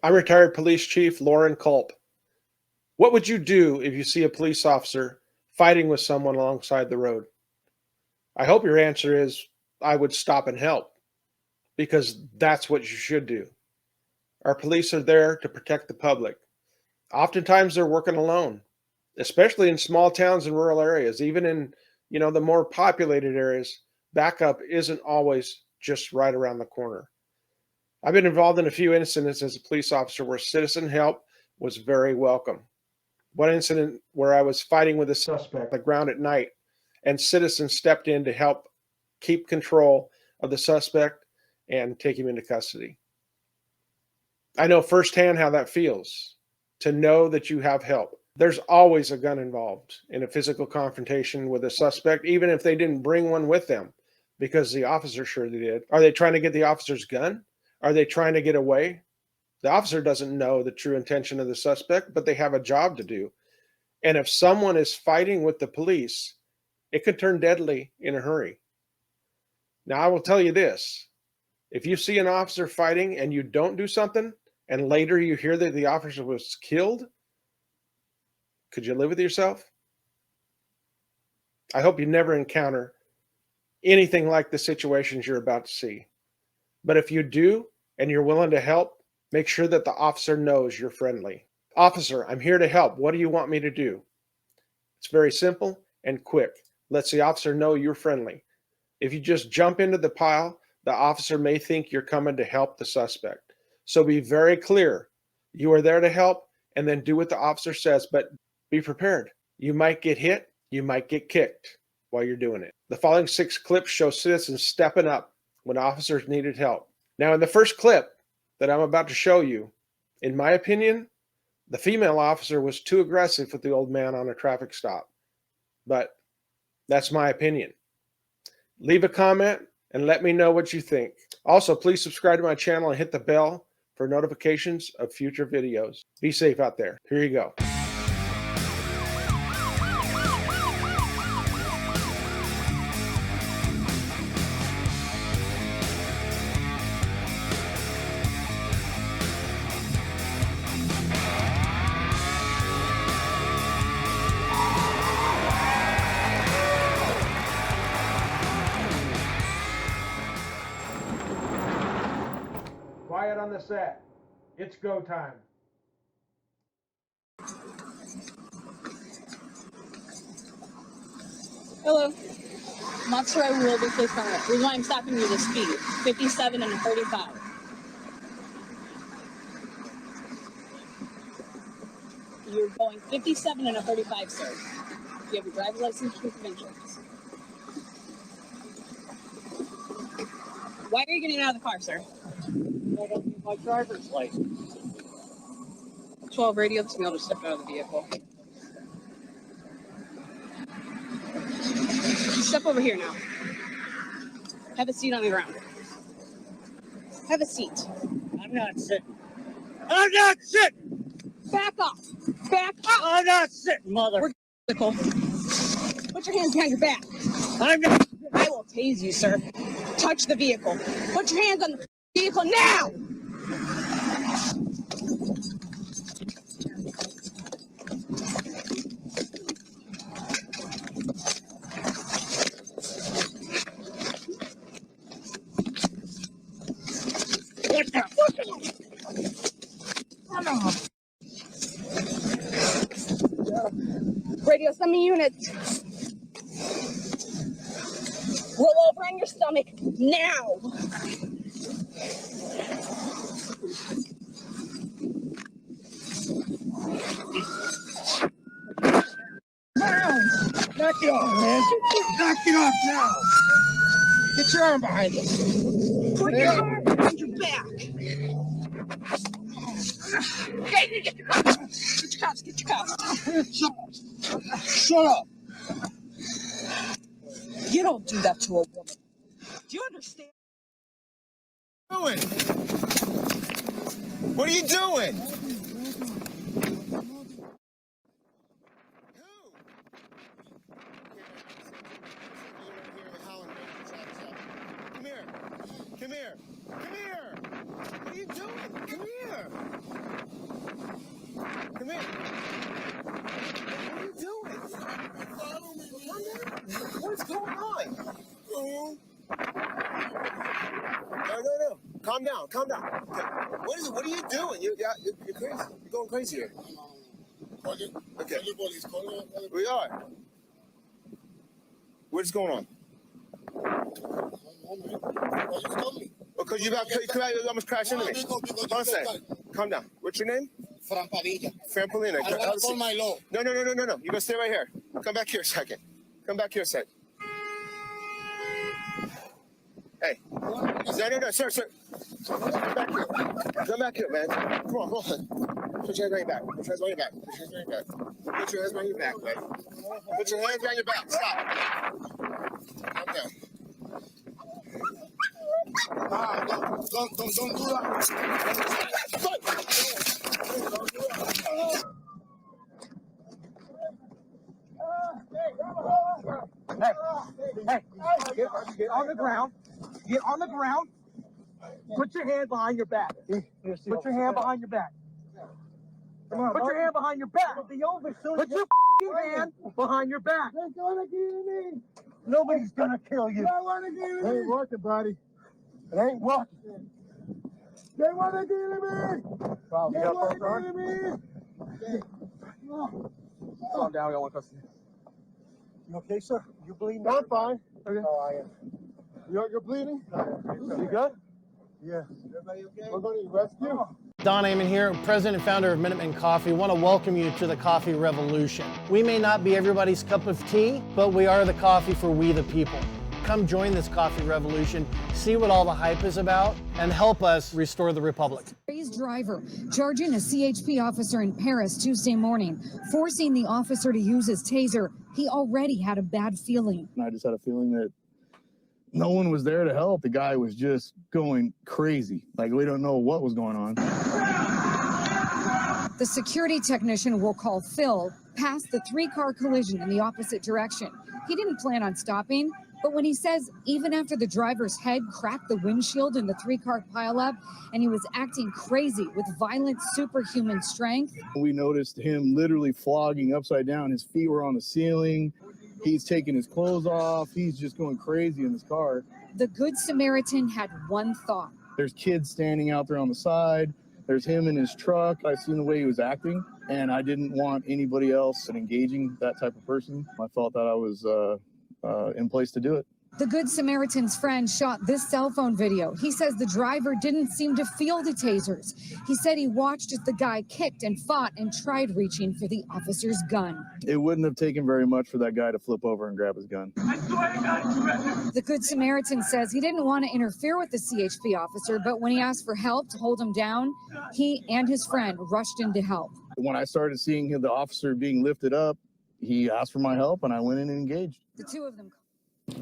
I'm retired police chief Loren Culp. What would you do if you see a police officer fighting with someone alongside the road? I hope your answer is I would stop and help, because that's what you should do. Our police are there to protect the public. Oftentimes they're working alone, especially in small towns and rural areas. Even in, the more populated areas, backup isn't always just right around the corner. I've been involved in a few incidents as a police officer where citizen help was very welcome. One incident where I was fighting with a suspect on the ground at night, and citizens stepped in to help keep control of the suspect and take him into custody. I know firsthand how that feels, to know that you have help. There's always a gun involved in a physical confrontation with a suspect, even if they didn't bring one with them, because the officer surely did. Are they trying to get the officer's gun? Are they trying to get away? The officer doesn't know the true intention of the suspect, but they have a job to do. And if someone is fighting with the police, it could turn deadly in a hurry. Now, I will tell you this. If you see an officer fighting and you don't do something, and later you hear that the officer was killed, could you live with yourself? I hope you never encounter anything like the situations you're about to see. But if you do, and you're willing to help, make sure that the officer knows you're friendly. Officer, I'm here to help. What do you want me to do? It's very simple and quick. Lets the officer know you're friendly. If you just jump into the pile, the officer may think you're coming to help the suspect. So be very clear. You are there to help, and then do what the officer says, but be prepared. You might get hit, you might get kicked while you're doing it. The following 6 clips show citizens stepping up when officers needed help. Now, in the first clip that I'm about to show you, in my opinion, the female officer was too aggressive with the old man on a traffic stop. But that's my opinion. Leave a comment and let me know what you think. Also, please subscribe to my channel and hit the bell for notifications of future videos. Be safe out there. Here you go. Quiet on the set. It's go time. Hello. I'm not sure I will be placed on it. The reason why I'm stopping you is speed. 57 and a 35. You're going 57 and a 35, sir. You have your driver's license and credentials. Why are you getting out of the car, sir? I don't need my driver's license. 12 radio, to be able to step out of the vehicle. Step over here now. Have a seat on the ground. Have a seat. I'm not sitting. I'm not sitting! Back up. Back up. I'm not sitting, mother. We're vehicle. Put your hands behind your back. I'm not. I will tase you, sir. Touch the vehicle. Put your hands on the vehicle now! What the fuck? Radio, send me units. Roll over on your stomach now. Knock it off, man. Knock it off now. Get your arm behind you. Put your arm behind your back. Okay, get your cuffs. Get your cuffs. Get your cuffs. Shut up. You don't do that to a woman. Do you understand? What are you doing? Come here. Come here. Come here. What are you doing? Come here. Come here. What are you doing? What's going on? No. Calm down. Okay. What are you doing? You're crazy. You're going crazy here. Okay. We are. What's going on? Because you almost crashed into me. Hold on a second. Calm down. What's your name? Frampadilla. Frampolina. I want to call my law. No. You're gonna stay right here. Come back here a second. Hey. No, sir. Come back here, man. Come on. Put your hands behind your back. Put your hands behind your back, buddy. Put your hands behind your back. Stop. Calm down. Don't do that. Hey, get on the ground. Get on the ground. Put your hand behind your back. Put your hand behind your back. Come on, put your hand behind your back. Put your hand behind your back. They're gonna kill me. Nobody's gonna kill you. They wanna kill me. It ain't working, buddy. It ain't working. They wanna kill me. They wanna kill me. Calm down. We don't want to cuss you. You okay, sir? You bleeding? I'm fine. Okay. Oh, I am. You're bleeding? You good? Yeah. Everybody okay? We're going to rescue. Don Amon here, president and founder of Minuteman Coffee. Want to welcome you to the coffee revolution. We may not be everybody's cup of tea, but we are the coffee for we the people. Come join this coffee revolution, see what all the hype is about, and help us restore the republic. Driver charging a CHP officer in Paris Tuesday morning, forcing the officer to use his taser. He already had a bad feeling. I just had a feeling that no one was there to help. The guy was just going crazy. Like, we don't know what was going on. The security technician we'll call Phil passed the three-car collision in the opposite direction. He didn't plan on stopping, but when he says even after the driver's head cracked the windshield in the three-car pileup and he was acting crazy with violent superhuman strength. We noticed him literally flogging upside down. His feet were on the ceiling. He's taking his clothes off. He's just going crazy in his car. The Good Samaritan had one thought. There's kids standing out there on the side. There's him in his truck. I seen the way he was acting, and I didn't want anybody else engaging that type of person. I felt that I was in place to do it. The Good Samaritan's friend shot this cell phone video. He says the driver didn't seem to feel the tasers. He said he watched as the guy kicked and fought and tried reaching for the officer's gun. It wouldn't have taken very much for that guy to flip over and grab his gun. The Good Samaritan says he didn't want to interfere with the CHP officer, but when he asked for help to hold him down, he and his friend rushed in to help. When I started seeing the officer being lifted up, he asked for my help, and I went in and engaged. The two of them.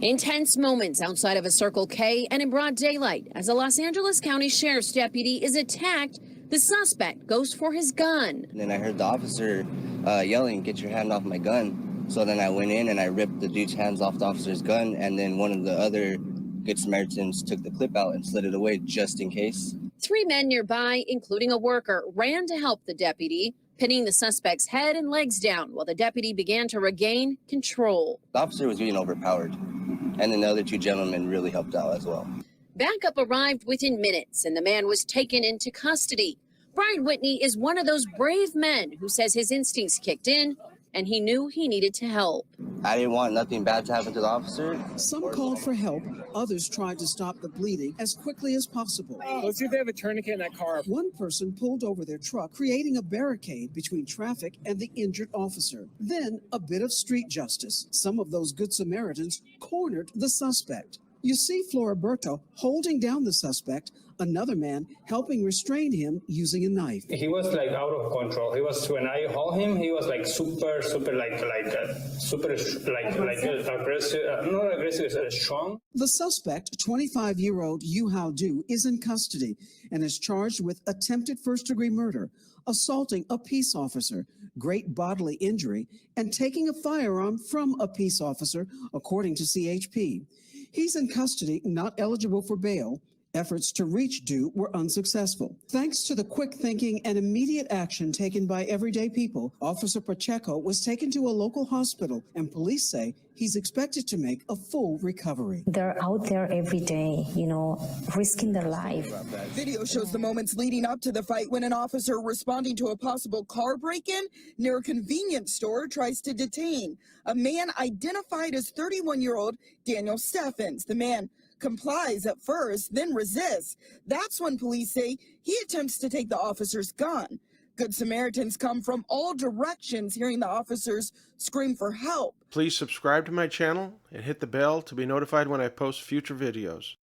Intense moments outside of a Circle K and in broad daylight as a Los Angeles County Sheriff's deputy is attacked. The suspect goes for his gun. And then I heard the officer yelling, "Get your hand off my gun." So then I went in and I ripped the dude's hands off the officer's gun, and then one of the other Good Samaritans took the clip out and slid it away just in case. 3 men nearby, including a worker, ran to help the deputy, pinning the suspect's head and legs down while the deputy began to regain control. The officer was getting overpowered, and then the other 2 gentlemen really helped out as well. Backup arrived within minutes, and the man was taken into custody. Brian Whitney is one of those brave men who says his instincts kicked in, and he knew he needed to help. I didn't want nothing bad to happen to the officer. Some called for help. Others tried to stop the bleeding as quickly as possible. Let's see if they have a tourniquet in that car. One person pulled over their truck, creating a barricade between traffic and the injured officer. Then a bit of street justice. Some of those Good Samaritans cornered the suspect. You see Floriberto holding down the suspect, another man helping restrain him using a knife. He was like out of control. He was, when I hold him, he was like super aggressive, not aggressive, strong. The suspect, 25-year-old Yu Hao Du, is in custody and is charged with attempted first-degree murder, assaulting a peace officer, great bodily injury, and taking a firearm from a peace officer, according to CHP. He's in custody, not eligible for bail, Efforts to reach Du were unsuccessful. Thanks to the quick thinking and immediate action taken by everyday people, Officer Pacheco was taken to a local hospital, and police say he's expected to make a full recovery. They're out there every day, risking their life. Video shows the moments leading up to the fight when an officer responding to a possible car break-in near a convenience store tries to detain a man identified as 31-year-old Daniel Steffens. The man complies at first, then resists. That's when police say he attempts to take the officer's gun. Good Samaritans come from all directions, hearing the officers scream for help. Please subscribe to my channel and hit the bell to be notified when I post future videos.